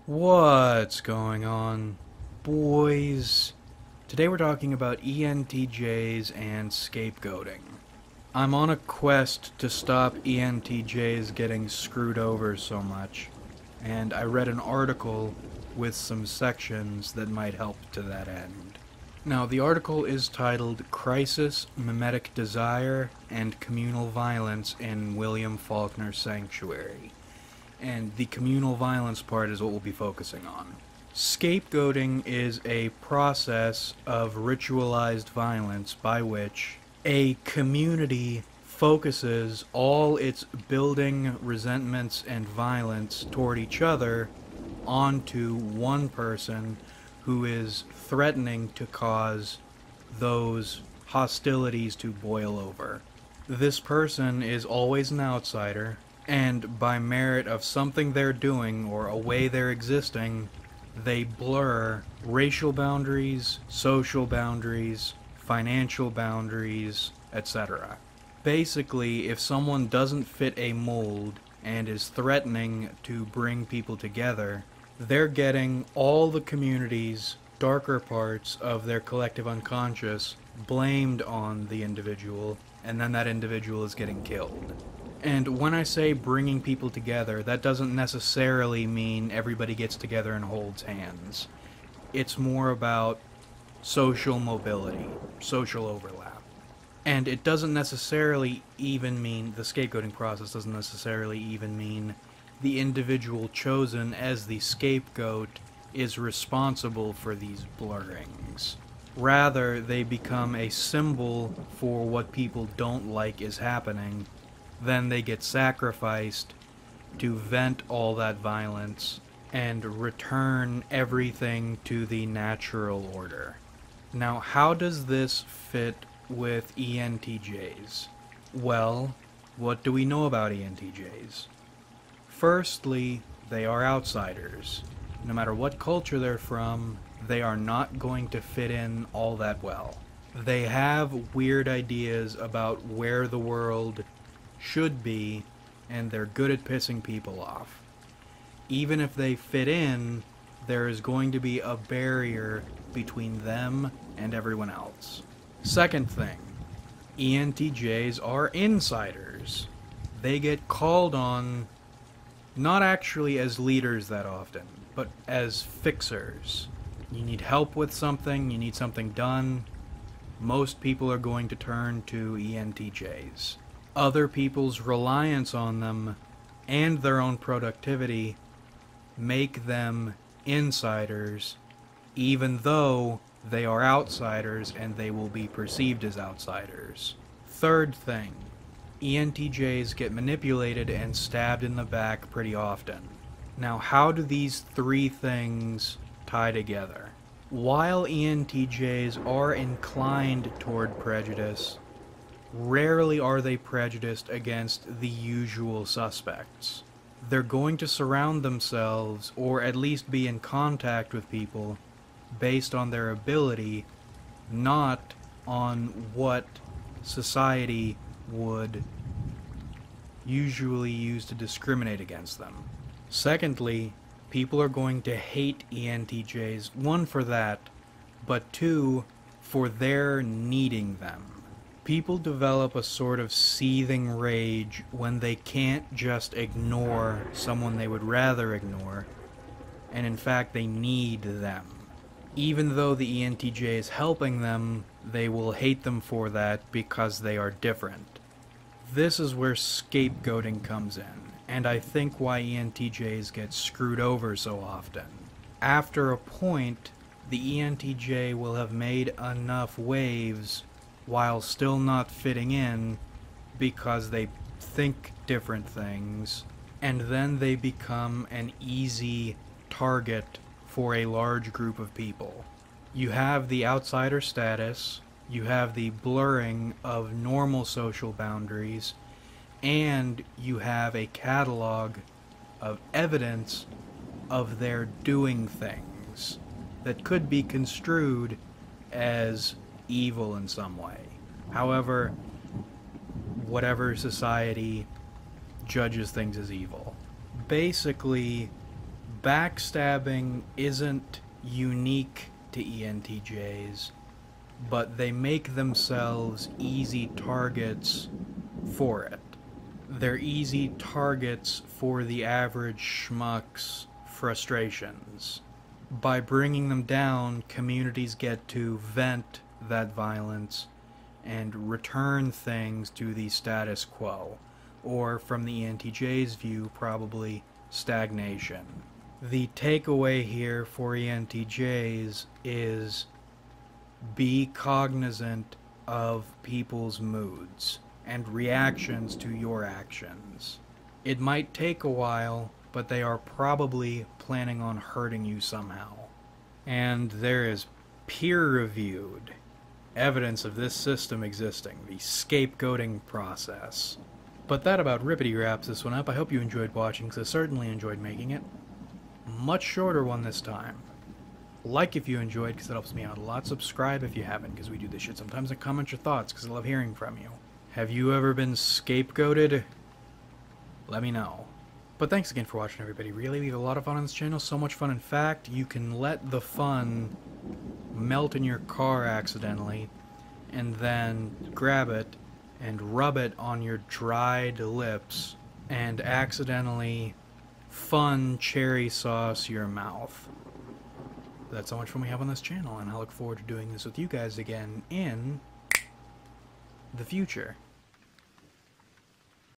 What's going on, boys? Today we're talking about ENTJs and scapegoating. I'm on a quest to stop ENTJs getting screwed over so much, and I read an article with some sections that might help to that end. Now, the article is titled Crisis, Mimetic Desire, and Communal Violence in William Faulkner's Sanctuary. And the communal violence part is what we'll be focusing on. Scapegoating is a process of ritualized violence by which a community focuses all its building resentments and violence toward each other onto one person who is threatening to cause those hostilities to boil over. This person is always an outsider, and by merit of something they're doing or a way they're existing, they blur racial boundaries, social boundaries, financial boundaries, etc. Basically, if someone doesn't fit a mold and is threatening to bring people together, they're getting all the community's darker parts of their collective unconscious blamed on the individual, and then that individual is getting killed. And when I say bringing people together, that doesn't necessarily mean everybody gets together and holds hands. It's more about social mobility, social overlap. And it doesn't necessarily even mean, the scapegoating process doesn't necessarily even mean the individual chosen as the scapegoat is responsible for these blurrings. Rather, they become a symbol for what people don't like is happening. Then they get sacrificed to vent all that violence and return everything to the natural order. Now, how does this fit with ENTJs? Well, what do we know about ENTJs? Firstly, they are outsiders. No matter what culture they're from, they are not going to fit in all that well. They have weird ideas about where the world should be, and they're good at pissing people off. Even if they fit in, there is going to be a barrier between them and everyone else. Second thing, ENTJs are insiders. They get called on not actually as leaders that often, but as fixers. You need help with something, you need something done, most people are going to turn to ENTJs. Other people's reliance on them and their own productivity make them insiders, even though they are outsiders and they will be perceived as outsiders. Third thing, ENTJs get manipulated and stabbed in the back pretty often. Now, how do these three things tie together? While ENTJs are inclined toward prejudice, rarely are they prejudiced against the usual suspects. They're going to surround themselves, or at least be in contact with people, based on their ability, not on what society would usually use to discriminate against them. Secondly, people are going to hate ENTJs, one for that, but two, for their needing them. People develop a sort of seething rage when they can't just ignore someone they would rather ignore, and in fact they need them. Even though the ENTJ is helping them, they will hate them for that because they are different. This is where scapegoating comes in, and I think why ENTJs get screwed over so often. After a point, the ENTJ will have made enough waves while still not fitting in because they think different things, and then they become an easy target for a large group of people. You have the outsider status, you have the blurring of normal social boundaries, and you have a catalog of evidence of their doing things that could be construed as evil in some way. However, whatever society judges things as evil. Basically, Backstabbing isn't unique to ENTJs, but they make themselves easy targets for it. They're easy targets for the average schmuck's frustrations. By bringing them down, communities get to vent that violence and return things to the status quo, or from the ENTJ's view, probably stagnation. The takeaway here for ENTJs is be cognizant of people's moods and reactions to your actions. It might take a while, but they are probably planning on hurting you somehow. And there is peer-reviewed evidence of this system existing, the scapegoating process. But that about rippity wraps this one up. I hope you enjoyed watching, because I certainly enjoyed making it. Much shorter one this time. Like if you enjoyed, because it helps me out a lot. Subscribe if you haven't, because we do this shit sometimes. And comment your thoughts, because I love hearing from you. Have you ever been scapegoated? Let me know. But thanks again for watching, everybody. Really, we have a lot of fun on this channel. So much fun, in fact, you can let the fun melt in your car accidentally, and then grab it and rub it on your dried lips, and accidentally fun cherry sauce your mouth. That's how much fun we have on this channel, and I look forward to doing this with you guys again in the future.